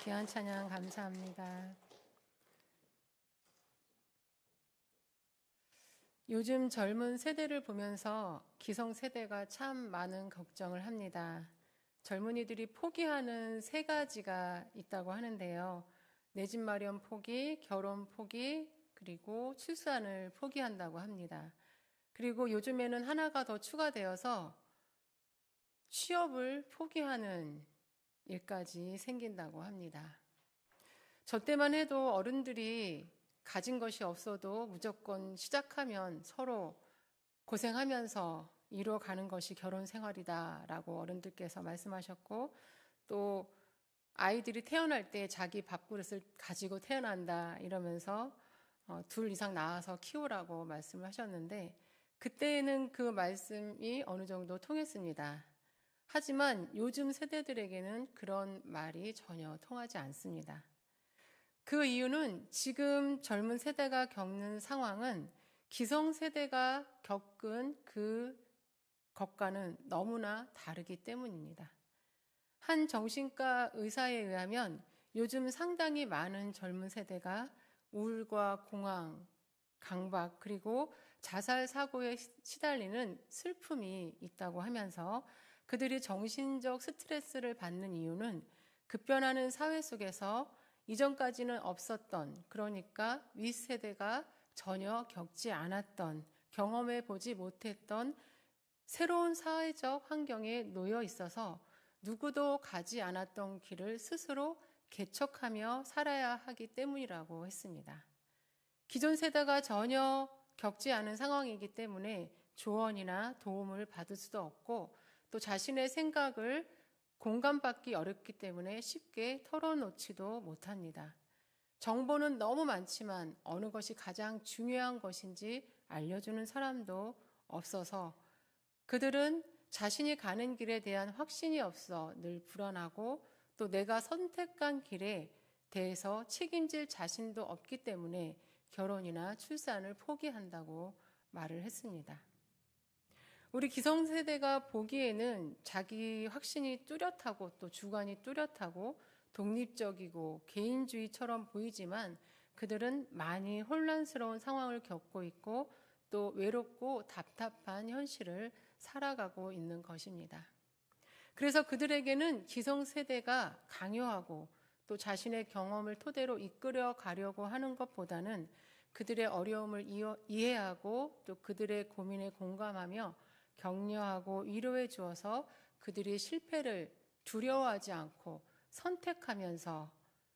귀한 찬양 감사합니다. 요즘 젊은 세대를 보면서 기성세대가 참 많은 걱정을 합니다. 젊은이들이 포기하는 세 가지가 있다고 하는데요. 내 집 마련 포기, 결혼 포기, 그리고 출산을 포기한다고 합니다. 그리고 요즘에는 하나가 더 추가되어서 취업을 포기하는 일까지 생긴다고 합니다. 저 때만 해도 어른들이 가진 것이 없어도 무조건 시작하면 서로 고생하면서 이루어가는 것이 결혼 생활이다라고 어른들께서 말씀하셨고, 또 아이들이 태어날 때 자기 밥그릇을 가지고 태어난다 이러면서 둘 이상 낳아서 키우라고 말씀을 하셨는데, 그때는 그 말씀이 어느 정도 통했습니다. 하지만 요즘 세대들에게는 그런 말이 전혀 통하지 않습니다. 그 이유는 지금 젊은 세대가 겪는 상황은 기성세대가 겪은 그 것과는 너무나 다르기 때문입니다. 한 정신과 의사에 의하면 요즘 상당히 많은 젊은 세대가 우울과 공황, 강박, 그리고 자살 사고에 시달리는 슬픔이 있다고 하면서 그들이 정신적 스트레스를 받는 이유는 급변하는 사회 속에서 이전까지는 없었던, 그러니까 윗세대가 전혀 겪지 않았던, 경험해 보지 못했던 새로운 사회적 환경에 놓여 있어서 누구도 가지 않았던 길을 스스로 개척하며 살아야 하기 때문이라고 했습니다. 기존 세대가 전혀 겪지 않은 상황이기 때문에 조언이나 도움을 받을 수도 없고, 또 자신의 생각을 공감받기 어렵기 때문에 쉽게 털어놓지도 못합니다. 정보는 너무 많지만 어느 것이 가장 중요한 것인지 알려주는 사람도 없어서 그들은 자신이 가는 길에 대한 확신이 없어 늘 불안하고, 또 내가 선택한 길에 대해서 책임질 자신도 없기 때문에 결혼이나 출산을 포기한다고 말을 했습니다. 우리 기성세대가 보기에는 자기 확신이 뚜렷하고 또 주관이 뚜렷하고 독립적이고 개인주의처럼 보이지만 그들은 많이 혼란스러운 상황을 겪고 있고 또 외롭고 답답한 현실을 살아가고 있는 것입니다. 그래서 그들에게는 기성세대가 강요하고 또 자신의 경험을 토대로 이끌어 가려고 하는 것보다는 그들의 어려움을 이해하고 또 그들의 고민에 공감하며 격려하고 위로해 주어서 그들이 실패를 두려워하지 않고 선택하면서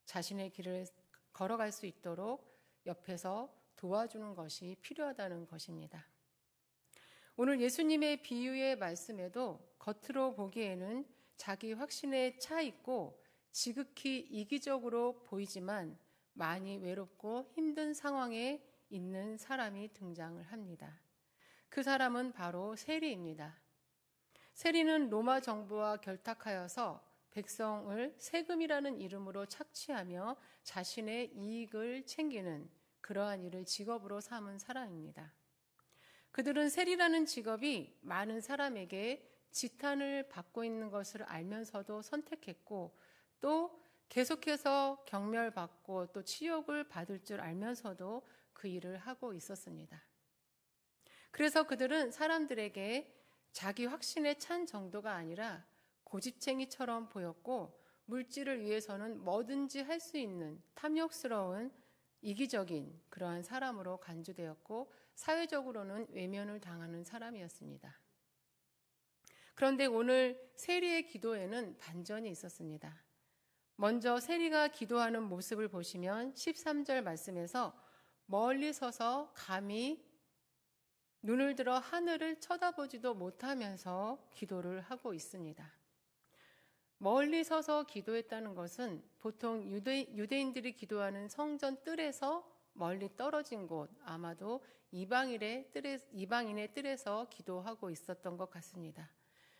자신의 길을 걸어갈 수 있도록 옆에서 도와주는 것이 필요하다는 것입니다. 오늘 예수님의 비유의 말씀에도 겉으로 보기에는 자기 확신에 차 있고 지극히 이기적으로 보이지만 많이 외롭고 힘든 상황에 있는 사람이 등장을 합니다. 그 사람은 바로 세리입니다. 세리는 로마 정부와 결탁하여서 백성을 세금이라는 이름으로 착취하며 자신의 이익을 챙기는 그러한 일을 직업으로 삼은 사람입니다. 그들은 세리라는 직업이 많은 사람에게 지탄을 받고 있는 것을 알면서도 선택했고, 또 계속해서 경멸받고 또 치욕을 받을 줄 알면서도 그 일을 하고 있었습니다. 그래서 그들은 사람들에게 자기 확신에 찬 정도가 아니라 고집쟁이처럼 보였고, 물질을 위해서는 뭐든지 할 수 있는 탐욕스러운 이기적인 그러한 사람으로 간주되었고, 사회적으로는 외면을 당하는 사람이었습니다. 그런데 오늘 세리의 기도에는 반전이 있었습니다. 먼저 세리가 기도하는 모습을 보시면 13절 말씀에서 멀리 서서 감히 눈을 들어 하늘을 쳐다보지도 못하면서 기도를 하고 있습니다. 멀리 서서 기도했다는 것은 보통 유대인들이 기도하는 성전 뜰에서 멀리 떨어진 곳, 아마도 이방인의 뜰에서 기도하고 있었던 것 같습니다.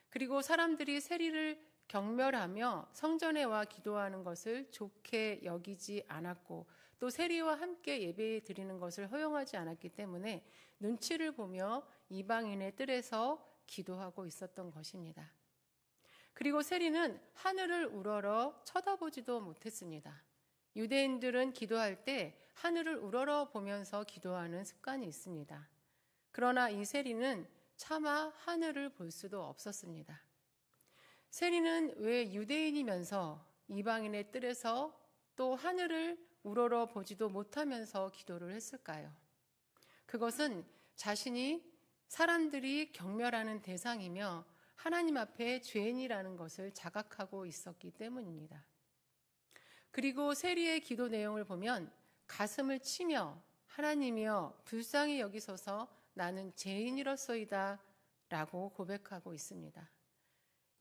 그리고 사람들이 세리를 경멸하며 성전에 와 기도하는 것을 좋게 여기지 않았고, 또 세리와 함께 예배 드리는 것을 허용하지 않았기 때문에 눈치를 보며 이방인의 뜰에서 기도하고 있었던 것입니다. 그리고 세리는 하늘을 우러러 쳐다보지도 못했습니다. 유대인들은 기도할 때 하늘을 우러러 보면서 기도하는 습관이 있습니다. 그러나 이 세리는 차마 하늘을 볼 수도 없었습니다. 세리는 왜 유대인이면서 이방인의 뜰에서 또 하늘을 우러러 보지도 못하면서 기도를 했을까요? 그것은 자신이 사람들이 경멸하는 대상이며 하나님 앞에 죄인이라는 것을 자각하고 있었기 때문입니다. 그리고 세리의 기도 내용을 보면 가슴을 치며 하나님이여 불쌍히 여기소서 나는 죄인이로소이다 라고 고백하고 있습니다.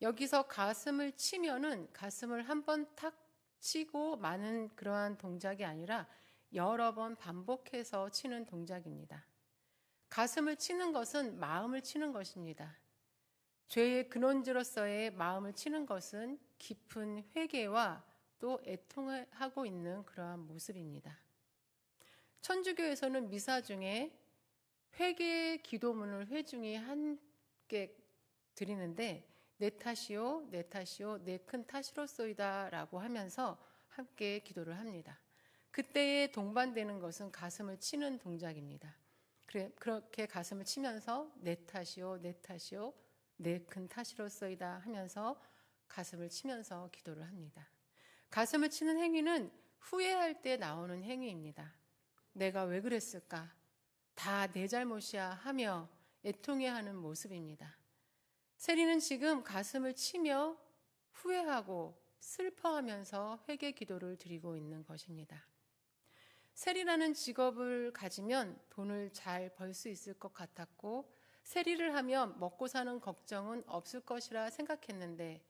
여기서 가슴을 치면은 가슴을 한번 탁 치고 마는 그러한 동작이 아니라 여러 번 반복해서 치는 동작입니다. 가슴을 치는 것은 마음을 치는 것입니다. 죄의 근원지로서의 마음을 치는 것은 깊은 회개와 또 애통하고 있는 그러한 모습입니다. 천주교에서는 미사 중에 회개의 기도문을 회중이 함께 드리는데 내 탓이요 내 탓이요 내 큰 탓이로소이다 라고 하면서 함께 기도를 합니다. 그때에 동반되는 것은 가슴을 치는 동작입니다. 그렇게 가슴을 치면서 내 탓이요 내 탓이요 내 큰 탓이로소이다 하면서 가슴을 치면서 기도를 합니다. 가슴을 치는 행위는 후회할 때 나오는 행위입니다. 내가 왜 그랬을까? 다 내 잘못이야 하며 애통해하는 모습입니다. 세리는 지금 가슴을 치며 후회하고 슬퍼하면서 회개 기도를 드리고 있는 것입니다. 세리라는 직업을 가지면 돈을 잘 벌 수 있을 것 같았고 세리를 하면 먹고 사는 걱정은 없을 것이라 생각했는데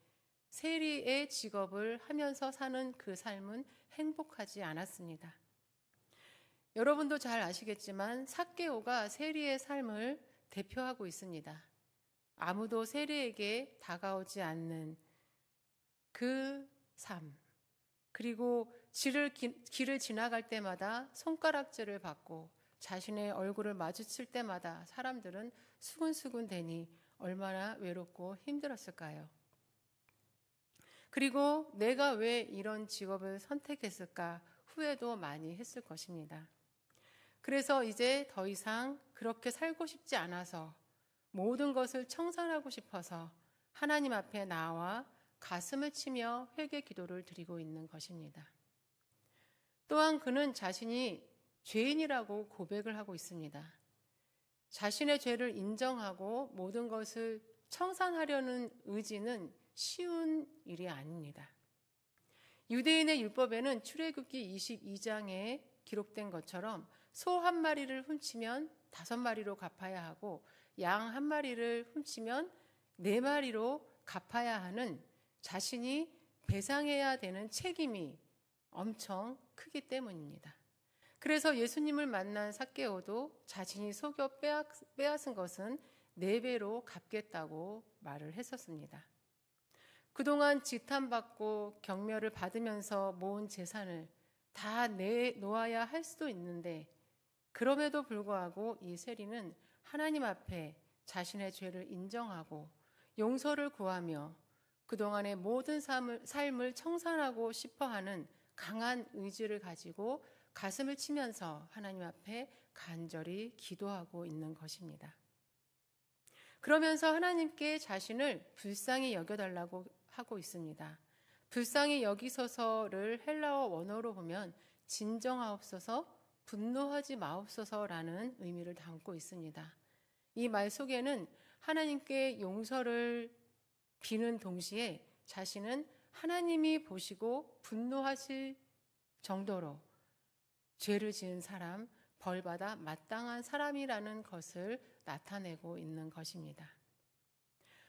세리의 직업을 하면서 사는 그 삶은 행복하지 않았습니다. 여러분도 잘 아시겠지만 삭개오가 세리의 삶을 대표하고 있습니다. 아무도 세리에게 다가오지 않는 그 삶, 그리고 길을 지나갈 때마다 손가락질을 받고 자신의 얼굴을 마주칠 때마다 사람들은 수군수군 대니 얼마나 외롭고 힘들었을까요? 그리고 내가 왜 이런 직업을 선택했을까 후회도 많이 했을 것입니다. 그래서 이제 더 이상 그렇게 살고 싶지 않아서 모든 것을 청산하고 싶어서 하나님 앞에 나와 가슴을 치며 회개 기도를 드리고 있는 것입니다. 또한 그는 자신이 죄인이라고 고백을 하고 있습니다. 자신의 죄를 인정하고 모든 것을 청산하려는 의지는 쉬운 일이 아닙니다. 유대인의 율법에는 출애굽기 22장에 기록된 것처럼 소 한 마리를 훔치면 5마리로 갚아야 하고 양 한 마리를 훔치면 4마리로 갚아야 하는 자신이 배상해야 되는 책임이 엄청 크기 때문입니다. 그래서 예수님을 만난 삭개오도 자신이 속여 빼앗은 것은 4배로 갚겠다고 말을 했었습니다. 그동안 지탄받고 경멸을 받으면서 모은 재산을 다 내놓아야 할 수도 있는데 그럼에도 불구하고 이 세리는 하나님 앞에 자신의 죄를 인정하고 용서를 구하며 그동안의 모든 삶을 청산하고 싶어하는 강한 의지를 가지고 가슴을 치면서 하나님 앞에 간절히 기도하고 있는 것입니다. 그러면서 하나님께 자신을 불쌍히 여겨달라고 하고 있습니다. 불쌍히 여기소서를 헬라어 원어로 보면 진정하옵소서, 분노하지 마옵소서라는 의미를 담고 있습니다. 이 말 속에는 하나님께 용서를 비는 동시에 자신은 하나님이 보시고 분노하실 정도로 죄를 지은 사람, 벌받아 마땅한 사람이라는 것을 나타내고 있는 것입니다.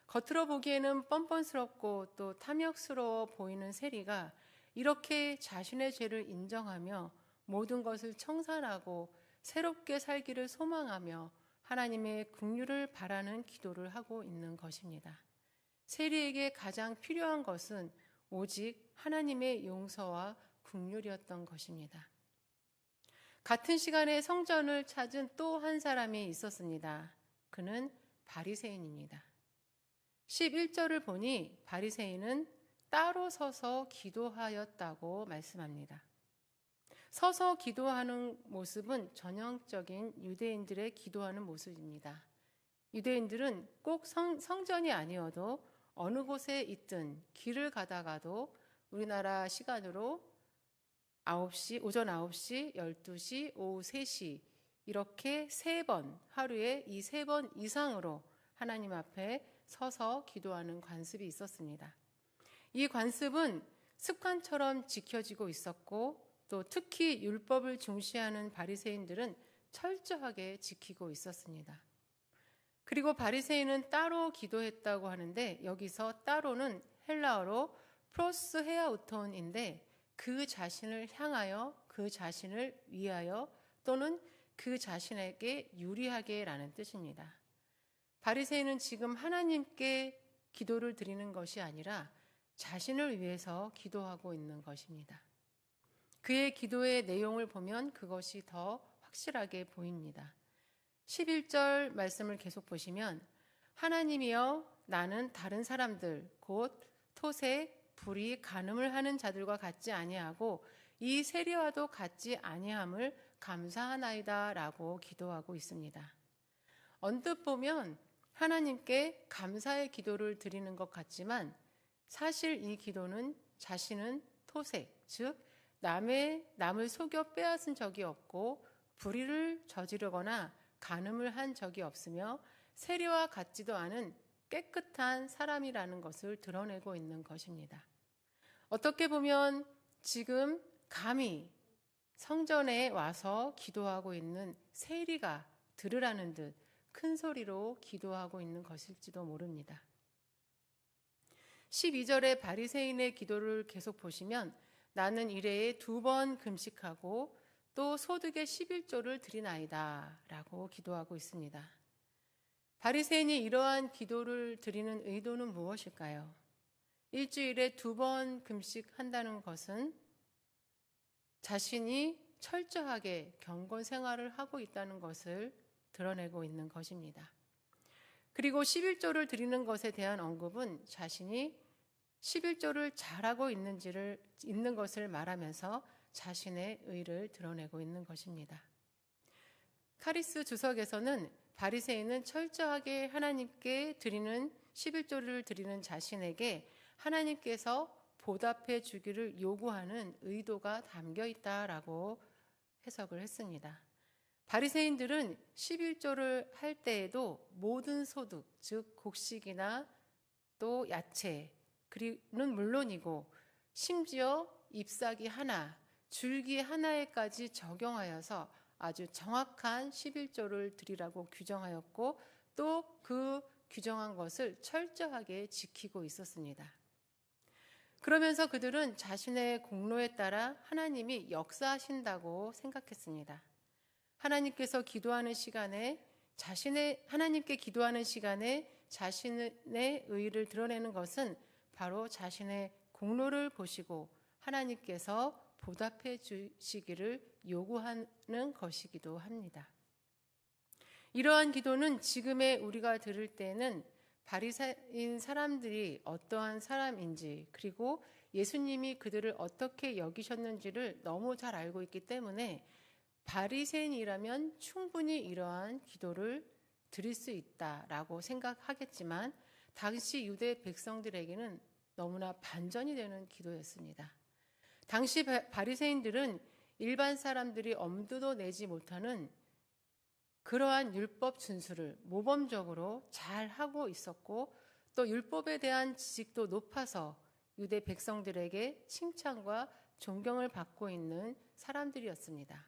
겉으로 보기에는 뻔뻔스럽고 또 탐욕스러워 보이는 세리가 이렇게 자신의 죄를 인정하며 모든 것을 청산하고 새롭게 살기를 소망하며 하나님의 긍휼을 바라는 기도를 하고 있는 것입니다. 세리에게 가장 필요한 것은 오직 하나님의 용서와 긍휼이었던 것입니다. 같은 시간에 성전을 찾은 또 한 사람이 있었습니다. 그는 바리새인입니다. 11절을 보니 바리새인은 따로 서서 기도하였다고 말씀합니다. 서서 기도하는 모습은 전형적인 유대인들의 기도하는 모습입니다. 유대인들은 꼭 성전이 아니어도 어느 곳에 있든 길을 가다가도 우리나라 시간으로 9시, 오전 9시, 12시, 오후 3시 이렇게 3번, 하루에 이 3번 이상으로 하나님 앞에 서서 기도하는 관습이 있었습니다. 이 관습은 습관처럼 지켜지고 있었고 또 특히 율법을 중시하는 바리새인들은 철저하게 지키고 있었습니다. 그리고 바리새인은 따로 기도했다고 하는데 여기서 따로는 헬라어로 프로스 헤아우톤인데 그 자신을 향하여, 그 자신을 위하여 또는 그 자신에게 유리하게 라는 뜻입니다. 바리새인은 지금 하나님께 기도를 드리는 것이 아니라 자신을 위해서 기도하고 있는 것입니다. 그의 기도의 내용을 보면 그것이 더 확실하게 보입니다. 11절 말씀을 계속 보시면 하나님이여 나는 다른 사람들 곧 토색, 불의, 간음을 하는 자들과 같지 아니하고 이 세리와도 같지 아니함을 감사하나이다 라고 기도하고 있습니다. 언뜻 보면 하나님께 감사의 기도를 드리는 것 같지만 사실 이 기도는 자신은 토색, 즉 남을 속여 빼앗은 적이 없고 불의를 저지르거나 간음을 한 적이 없으며 세리와 같지도 않은 깨끗한 사람이라는 것을 드러내고 있는 것입니다. 어떻게 보면 지금 감히 성전에 와서 기도하고 있는 세리가 들으라는 듯 큰 소리로 기도하고 있는 것일지도 모릅니다. 12절의 바리새인의 기도를 계속 보시면 나는 일해에 2번 금식하고 또 소득의 11조를 드리나이다 라고 기도하고 있습니다. 바리새인이 이러한 기도를 드리는 의도는 무엇일까요? 일주일에 2번 금식한다는 것은 자신이 철저하게 경건 생활을 하고 있다는 것을 드러내고 있는 것입니다. 그리고 11조를 드리는 것에 대한 언급은 자신이 11조를 잘하고 있는 것을 말하면서 자신의 의를 드러내고 있는 것입니다. 카리스 주석에서는 바리새인은 철저하게 하나님께 드리는 11조를 드리는 자신에게 하나님께서 보답해 주기를 요구하는 의도가 담겨 있다라고 해석을 했습니다. 바리새인들은 11조를 할 때에도 모든 소득, 즉 곡식이나 또 야채, 그리는 물론이고 심지어 잎사귀 하나, 줄기 하나에까지 적용하여서 아주 정확한 11조를 드리라고 규정하였고 또 그 규정한 것을 철저하게 지키고 있었습니다. 그러면서 그들은 자신의 공로에 따라 하나님이 역사하신다고 생각했습니다. 하나님께 기도하는 시간에 자신의 의를 드러내는 것은 바로 자신의 공로를 보시고 하나님께서 보답해 주시기를 요구하는 것이기도 합니다. 이러한 기도는 지금의 우리가 들을 때는 바리새인 사람들이 어떠한 사람인지 그리고 예수님이 그들을 어떻게 여기셨는지를 너무 잘 알고 있기 때문에 바리새인이라면 충분히 이러한 기도를 드릴 수 있다라고 생각하겠지만 당시 유대 백성들에게는 너무나 반전이 되는 기도였습니다. 당시 바리새인들은 일반 사람들이 엄두도 내지 못하는 그러한 율법 준수를 모범적으로 잘 하고 있었고 또 율법에 대한 지식도 높아서 유대 백성들에게 칭찬과 존경을 받고 있는 사람들이었습니다.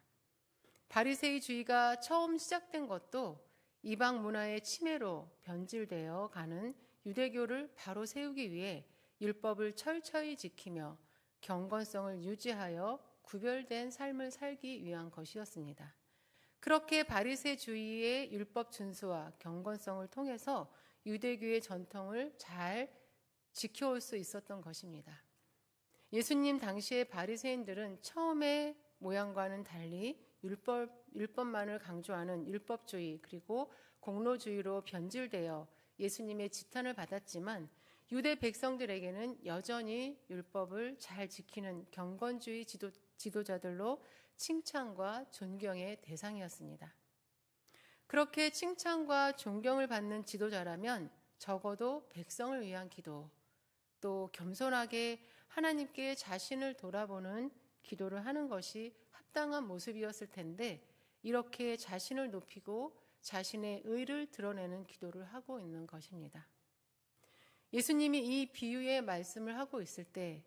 바리새이주의가 처음 시작된 것도 이방 문화의 침해로 변질되어 가는 유대교를 바로 세우기 위해 율법을 철저히 지키며 경건성을 유지하여 구별된 삶을 살기 위한 것이었습니다. 그렇게 바리새주의의 율법 준수와 경건성을 통해서 유대교의 전통을 잘 지켜올 수 있었던 것입니다. 예수님 당시의 바리새인들은 처음의 모양과는 달리 율법만을 강조하는 율법주의 그리고 공로주의로 변질되어 예수님의 지탄을 받았지만 유대 백성들에게는 여전히 율법을 잘 지키는 경건주의 지도자들로 칭찬과 존경의 대상이었습니다. 그렇게 칭찬과 존경을 받는 지도자라면 적어도 백성을 위한 기도, 또 겸손하게 하나님께 자신을 돌아보는 기도를 하는 것이 합당한 모습이었을 텐데, 이렇게 자신을 높이고 자신의 의를 드러내는 기도를 하고 있는 것입니다. 예수님이 이 비유의 말씀을 하고 있을 때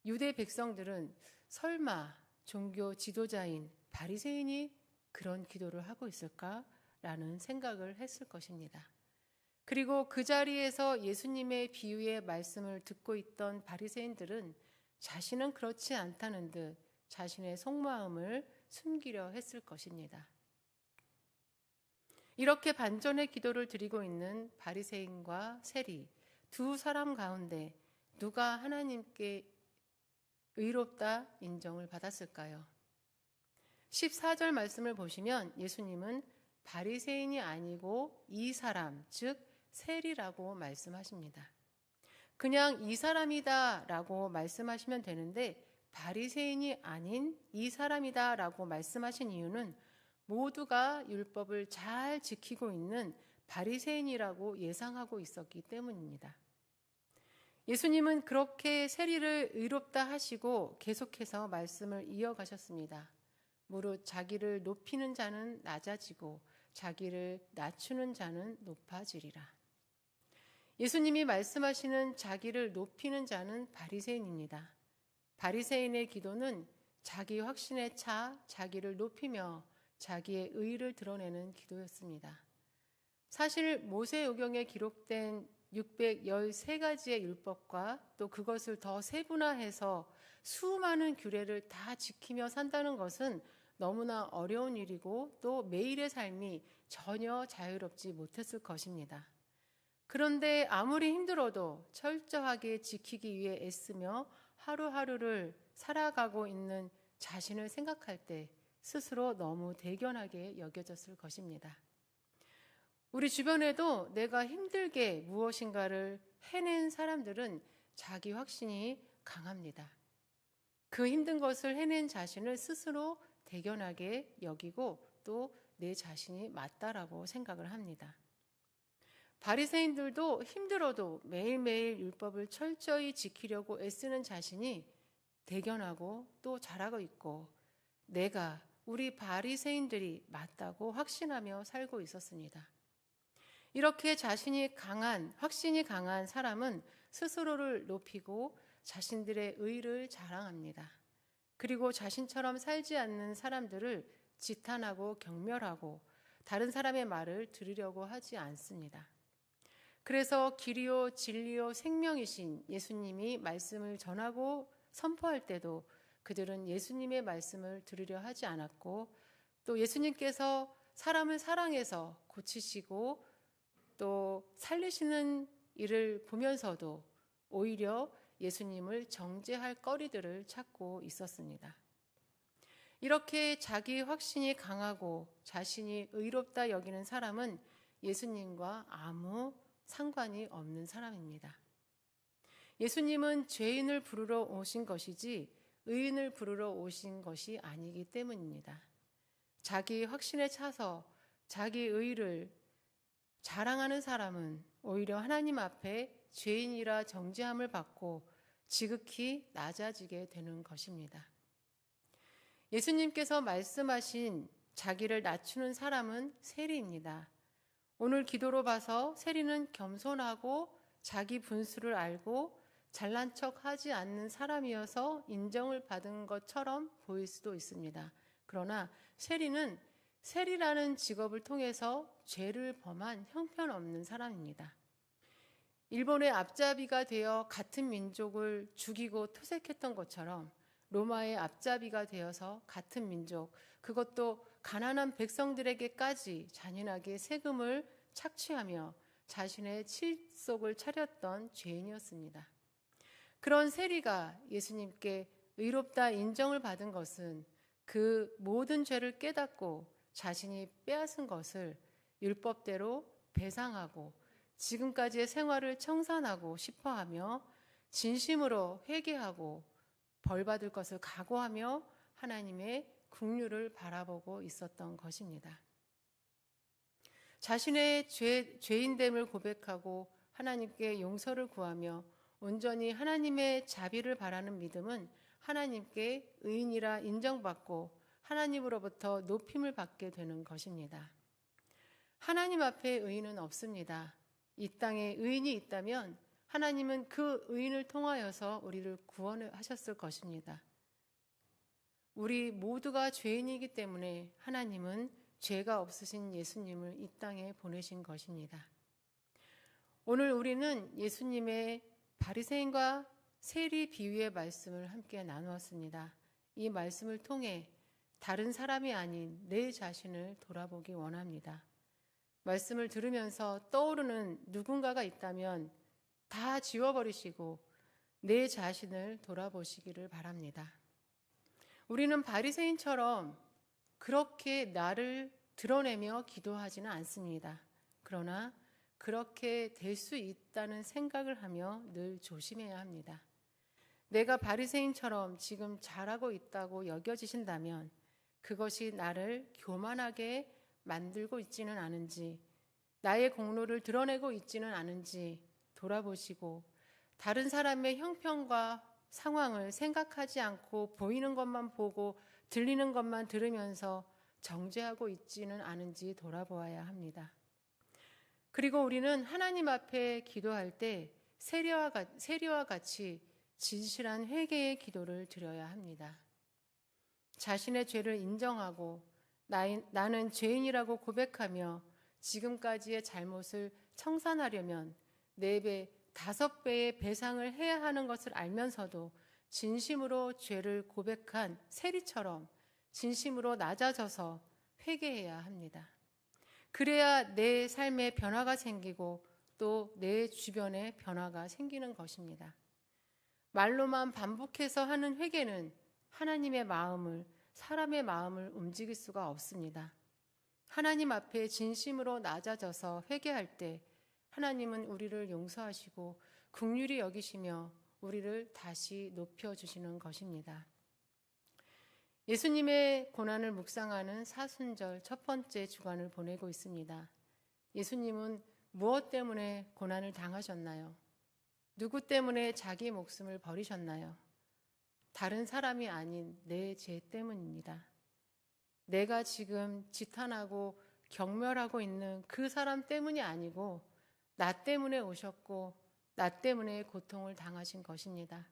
유대 백성들은 설마 종교 지도자인 바리새인이 그런 기도를 하고 있을까라는 생각을 했을 것입니다. 그리고 그 자리에서 예수님의 비유의 말씀을 듣고 있던 바리새인들은 자신은 그렇지 않다는 듯 자신의 속마음을 숨기려 했을 것입니다. 이렇게 반전의 기도를 드리고 있는 바리새인과 세리 두 사람 가운데 누가 하나님께 의롭다 인정을 받았을까요? 14절 말씀을 보시면 예수님은 바리새인이 아니고 이 사람, 즉 세리라고 말씀하십니다. 그냥 이 사람이다 라고 말씀하시면 되는데 바리새인이 아닌 이 사람이다 라고 말씀하신 이유는 모두가 율법을 잘 지키고 있는 바리새인이라고 예상하고 있었기 때문입니다. 예수님은 그렇게 세리를 의롭다 하시고 계속해서 말씀을 이어가셨습니다. 무릇 자기를 높이는 자는 낮아지고 자기를 낮추는 자는 높아지리라. 예수님이 말씀하시는 자기를 높이는 자는 바리새인입니다. 바리새인의 기도는 자기 확신에 차 자기를 높이며 자기의 의를 드러내는 기도였습니다. 사실 모세오경에 기록된 613가지의 율법과 또 그것을 더 세분화해서 수많은 규례를 다 지키며 산다는 것은 너무나 어려운 일이고 또 매일의 삶이 전혀 자유롭지 못했을 것입니다. 그런데 아무리 힘들어도 철저하게 지키기 위해 애쓰며 하루하루를 살아가고 있는 자신을 생각할 때 스스로 너무 대견하게 여겨졌을 것입니다. 우리 주변에도 내가 힘들게 무엇인가를 해낸 사람들은 자기 확신이 강합니다. 그 힘든 것을 해낸 자신을 스스로 대견하게 여기고 또 내 자신이 맞다라고 생각을 합니다. 바리새인들도 힘들어도 매일매일 율법을 철저히 지키려고 애쓰는 자신이 대견하고 또 잘하고 있고 내가 우리 바리새인들이 맞다고 확신하며 살고 있었습니다. 이렇게 자신이 강한, 확신이 강한 사람은 스스로를 높이고 자신들의 의를 자랑합니다. 그리고 자신처럼 살지 않는 사람들을 지탄하고 경멸하고 다른 사람의 말을 들으려고 하지 않습니다. 그래서 길이요 진리요 생명이신 예수님이 말씀을 전하고 선포할 때도 그들은 예수님의 말씀을 들으려 하지 않았고 또 예수님께서 사람을 사랑해서 고치시고 또 살리시는 일을 보면서도 오히려 예수님을 정죄할 거리들을 찾고 있었습니다. 이렇게 자기 확신이 강하고 자신이 의롭다 여기는 사람은 예수님과 아무 상관이 없는 사람입니다. 예수님은 죄인을 부르러 오신 것이지 의인을 부르러 오신 것이 아니기 때문입니다. 자기 확신에 차서 자기 의를 자랑하는 사람은 오히려 하나님 앞에 죄인이라 정죄함을 받고 지극히 낮아지게 되는 것입니다. 예수님께서 말씀하신 자기를 낮추는 사람은 세리입니다. 오늘 기도로 봐서 세리는 겸손하고 자기 분수를 알고 잘난 척하지 않는 사람이어서 인정을 받은 것처럼 보일 수도 있습니다. 그러나 세리는 세리라는 직업을 통해서 죄를 범한 형편없는 사람입니다. 일본의 앞잡이가 되어 같은 민족을 죽이고 토색했던 것처럼 로마의 앞잡이가 되어서 같은 민족, 그것도 가난한 백성들에게까지 잔인하게 세금을 착취하며 자신의 칠속을 차렸던 죄인이었습니다. 그런 세리가 예수님께 의롭다 인정을 받은 것은 그 모든 죄를 깨닫고 자신이 빼앗은 것을 율법대로 배상하고 지금까지의 생활을 청산하고 싶어하며 진심으로 회개하고 벌받을 것을 각오하며 하나님의 긍휼을 바라보고 있었던 것입니다. 자신의 죄인됨을 고백하고 하나님께 용서를 구하며 온전히 하나님의 자비를 바라는 믿음은 하나님께 의인이라 인정받고 하나님으로부터 높임을 받게 되는 것입니다. 하나님 앞에 의인은 없습니다. 이 땅에 의인이 있다면 하나님은 그 의인을 통하여서 우리를 구원하셨을 것입니다. 우리 모두가 죄인이기 때문에 하나님은 죄가 없으신 예수님을 이 땅에 보내신 것입니다. 오늘 우리는 예수님의 바리새인과 세리 비유의 말씀을 함께 나누었습니다. 이 말씀을 통해 다른 사람이 아닌 내 자신을 돌아보기 원합니다. 말씀을 들으면서 떠오르는 누군가가 있다면 다 지워버리시고 내 자신을 돌아보시기를 바랍니다. 우리는 바리새인처럼 그렇게 나를 드러내며 기도하지는 않습니다. 그러나 그렇게 될 수 있다는 생각을 하며 늘 조심해야 합니다. 내가 바리새인처럼 지금 잘하고 있다고 여겨지신다면 그것이 나를 교만하게 만들고 있지는 않은지, 나의 공로를 드러내고 있지는 않은지 돌아보시고 다른 사람의 형편과 상황을 생각하지 않고 보이는 것만 보고 들리는 것만 들으면서 정죄하고 있지는 않은지 돌아보아야 합니다. 그리고 우리는 하나님 앞에 기도할 때 세리와 같이 진실한 회개의 기도를 드려야 합니다. 자신의 죄를 인정하고 나는 죄인이라고 고백하며 지금까지의 잘못을 청산하려면 4배, 5배의 배상을 해야 하는 것을 알면서도 진심으로 죄를 고백한 세리처럼 진심으로 낮아져서 회개해야 합니다. 그래야 내 삶에 변화가 생기고 또 내 주변에 변화가 생기는 것입니다. 말로만 반복해서 하는 회개는 하나님의 마음을, 사람의 마음을 움직일 수가 없습니다. 하나님 앞에 진심으로 낮아져서 회개할 때 하나님은 우리를 용서하시고 긍휼히 여기시며 우리를 다시 높여주시는 것입니다. 예수님의 고난을 묵상하는 사순절 첫 번째 주간을 보내고 있습니다. 예수님은 무엇 때문에 고난을 당하셨나요? 누구 때문에 자기 목숨을 버리셨나요? 다른 사람이 아닌 내 죄 때문입니다. 내가 지금 지탄하고 경멸하고 있는 그 사람 때문이 아니고 나 때문에 오셨고 나 때문에 고통을 당하신 것입니다.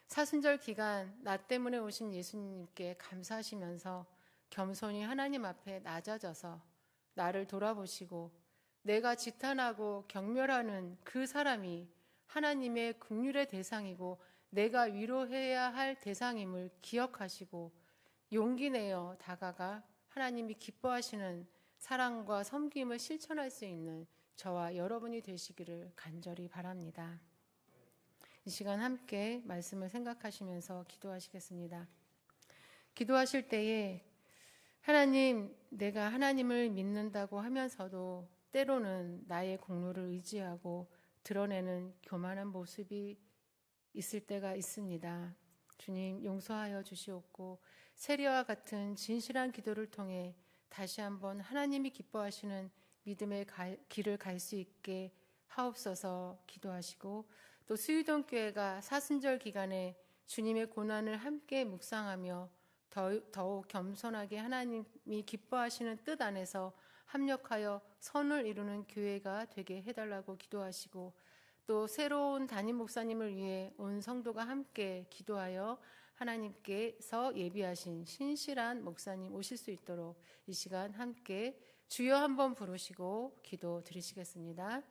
사순절 기간 나 때문에 오신 예수님께 감사하시면서 겸손히 하나님 앞에 낮아져서 나를 돌아보시고 내가 지탄하고 경멸하는 그 사람이 하나님의 긍휼의 대상이고 내가 위로해야 할 대상임을 기억하시고 용기 내어 다가가 하나님이 기뻐하시는 사랑과 섬김을 실천할 수 있는 저와 여러분이 되시기를 간절히 바랍니다. 이 시간 함께 말씀을 생각하시면서 기도하시겠습니다. 기도하실 때에 하나님, 내가 하나님을 믿는다고 하면서도 때로는 나의 공로를 의지하고 드러내는 교만한 모습이 있을 때가 있습니다. 주님 용서하여 주시옵고 세리와 같은 진실한 기도를 통해 다시 한번 하나님이 기뻐하시는 믿음의 길을 갈 수 있게 하옵소서 기도하시고 또 수유동교회가 사순절 기간에 주님의 고난을 함께 묵상하며 더욱 겸손하게 하나님이 기뻐하시는 뜻 안에서 합력하여 선을 이루는 교회가 되게 해달라고 기도하시고 또 새로운 담임 목사님을 위해 온 성도가 함께 기도하여 하나님께서 예비하신 신실한 목사님 오실 수 있도록 이 시간 함께 주여 한번 부르시고 기도 드리시겠습니다.